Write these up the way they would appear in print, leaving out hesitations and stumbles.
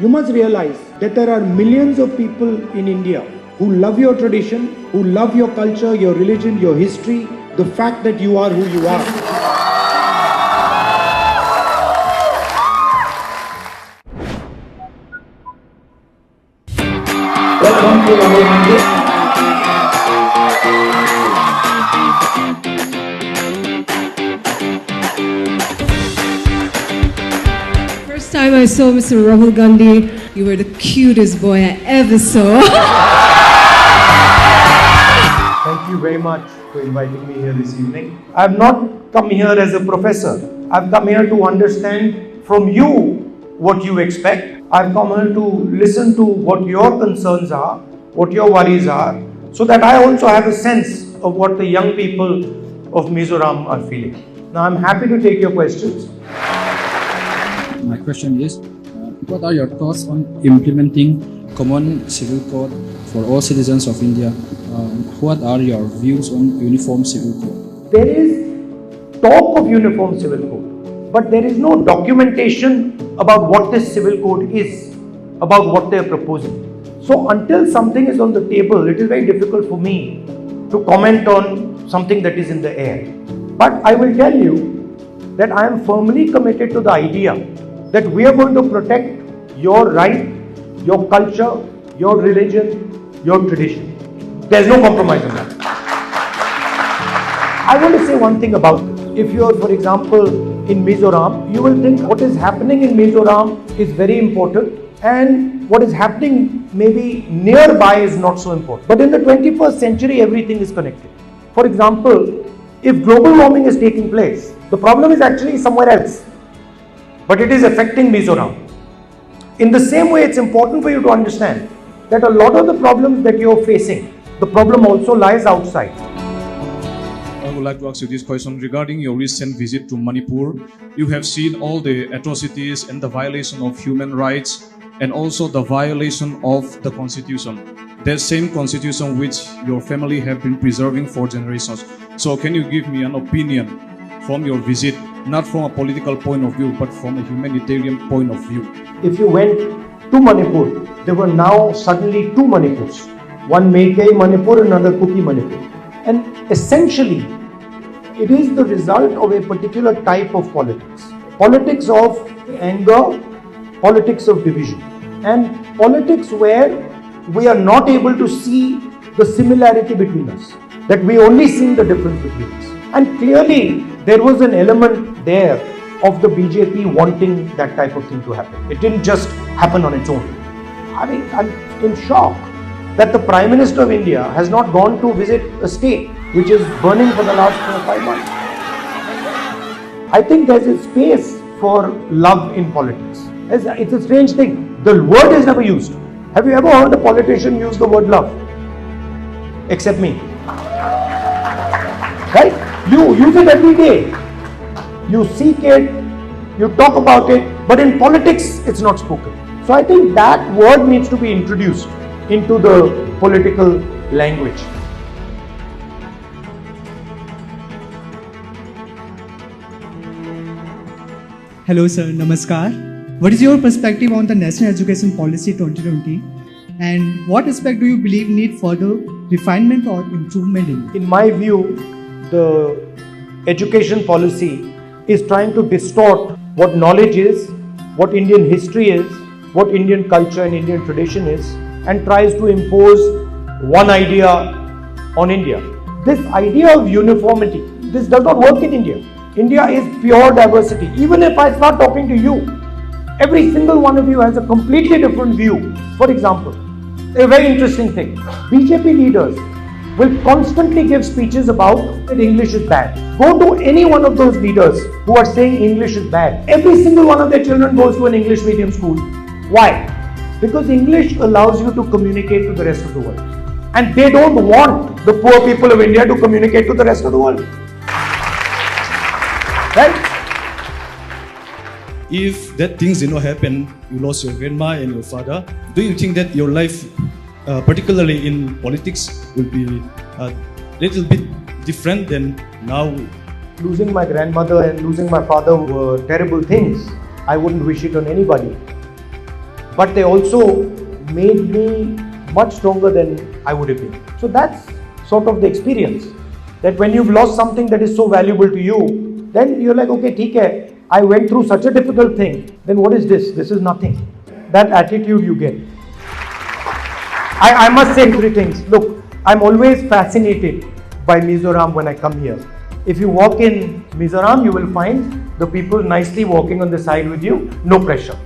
You must realize that there are millions of people in India who love your tradition, who love your culture, your religion, your history, the fact that you are who you are. Welcome to Rahul Gandhi. First time I saw Mr. Rahul Gandhi, you were the cutest boy I ever saw. Thank you very much for inviting me here this evening. I have not come here as a professor. I've come here to understand from you what you expect. I've come here to listen to what your concerns are, what your worries are, so that I also have a sense of what the young people of Mizoram are feeling. Now I'm happy to take your questions. My question is, what are your thoughts on implementing common civil code for all citizens of India? What are your views on uniform civil code? There is talk of uniform civil code, but there is no documentation about what this civil code is, about what they are proposing. So until something is on the table, it is very difficult for me to comment on something that is in the air. But I will tell you that I am firmly committed to the idea that we are going to protect your right, your culture, your religion, your tradition. There is no compromise on that. I want to say one thing about it. If you are, for example, in Mizoram, you will think what is happening in Mizoram is very important and what is happening maybe nearby is not so important. But in the 21st century, everything is connected. For example, if global warming is taking place, the problem is actually somewhere else, but it is affecting Mizoram. In the same way, it's important for you to understand that a lot of the problems that you're facing, the problem also lies outside. I would like to ask you this question regarding your recent visit to Manipur. You have seen all the atrocities and the violation of human rights and also the violation of the constitution. That same constitution which your family have been preserving for generations. So can you give me an opinion from your visit, not from a political point of view, but from a humanitarian point of view? If you went to Manipur, there were now suddenly two Manipurs. One Meitei Manipur, another Kuki Manipur. And essentially, it is the result of a particular type of politics. Politics of anger, politics of division. And politics where we are not able to see the similarity between us. That we only see the difference between us. And clearly, there was an element there of the BJP wanting that type of thing to happen. It didn't just happen on its own. I mean, I'm in shock that the Prime Minister of India has not gone to visit a state which is burning for the last 4 or 5 months. I think there's a space for love in politics. It's a strange thing. The word is never used. Have you ever heard a politician use the word love? Except me. Right? You use it every day. You seek it, you talk about it, but in politics, it's not spoken. So I think that word needs to be introduced into the political language. Hello sir, Namaskar. What is your perspective on the National Education Policy 2020 and what aspect do you believe need further refinement or improvement in? In my view, the education policy is trying to distort what knowledge is, what Indian history is, what Indian culture and Indian tradition is, and tries to impose one idea on India. This idea of uniformity, this does not work in India. India is pure diversity. Even if I start talking to you, every single one of you has a completely different view. For example, a very interesting thing, BJP leaders will constantly give speeches about that English is bad. Go to any one of those leaders who are saying English is bad. Every single one of their children goes to an English medium school. Why? Because English allows you to communicate to the rest of the world. And they don't want the poor people of India to communicate to the rest of the world. Right? If that things did not happen, you lost your grandma and your father, do you think that your life, particularly in politics, will be a little bit different than now? Losing my grandmother and losing my father were terrible things. I wouldn't wish it on anybody. but they also made me much stronger than I would have been. So that's sort of the experience. That when you've lost something that is so valuable to you, then you're like, okay, theek hai, I went through such a difficult thing, then what is this? This is nothing. That attitude you get. I must say 3 things. Look, I'm always fascinated by Mizoram when I come here. If you walk in Mizoram, you will find the people nicely walking on the side with you, no pressure.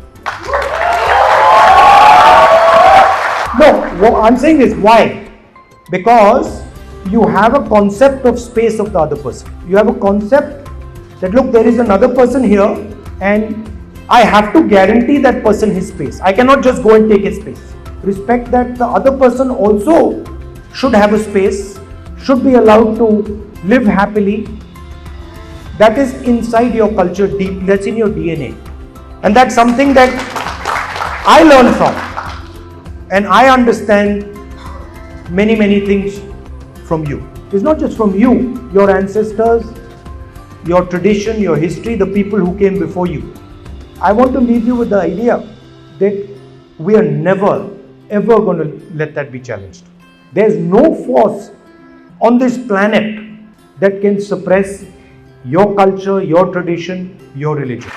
No, what I'm saying is why? Because you have a concept of space of the other person. You have a concept that look, there is another person here and I have to guarantee that person his space. I cannot just go and take his space. Respect that the other person also should have a space, should be allowed to live happily. That is inside your culture deep, that's in your DNA. And that's something that I learned from. And I understand many things from you. It's not just from you, your ancestors, your tradition, your history, the people who came before you. I want to leave you with the idea that we are never ever going to let that be challenged. There's no force on this planet that can suppress your culture, your tradition, your religion.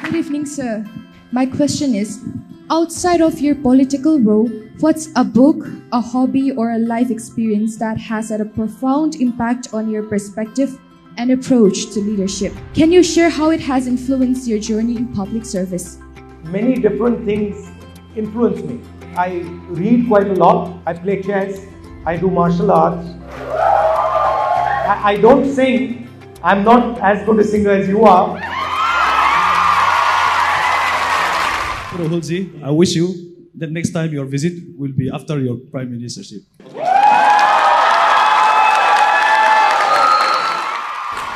Good evening, sir. My question is, outside of your political role, what's a book, a hobby, or a life experience that has had a profound impact on your perspective and approach to leadership? Can you share how it has influenced your journey in public service? Many different things influence me. I read quite a lot. I play chess. I do martial arts. I don't sing. I'm not as good a singer as you are. Rahulji, I wish you that next time your visit will be after your prime ministership.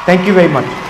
Thank you very much.